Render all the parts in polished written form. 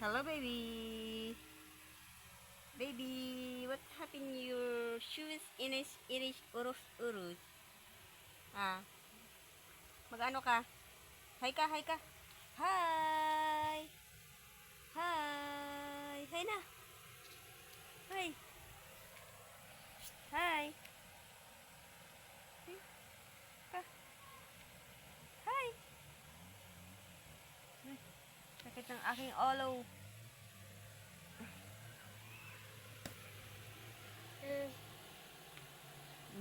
Hello, baby. Baby, what happened? Your shoes inish, urus. Ah, mag-ano ka? Hi ka, hi ka. Hi. Hi. Hi na. Hi. Hi. Ka. Hi. Sakit ng aking olo.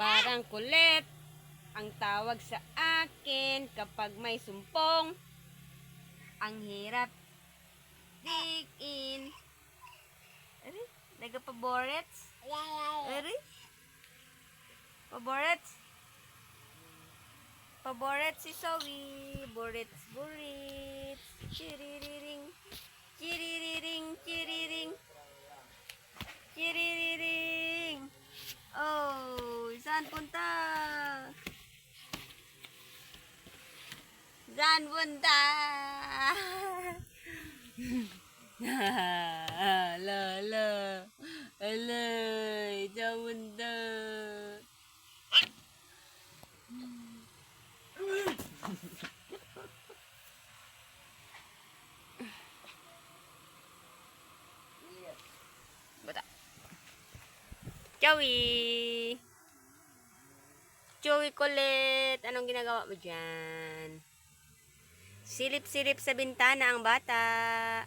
Barang kulit ang tawag sa akin kapag may sumpong. Ang hirap dig in. Ari, nagapaborets. Ari, paborets. Paborets si Zoe. Borets, borets. Chiririring. Chiririring, chiriring. Chiririring. Oh, saan punta? Saan punta? Lala. Alay, saan punta? Bata. Joey! Joey kulit! Anong ginagawa mo dyan? Silip-silip sa bintana ang bata.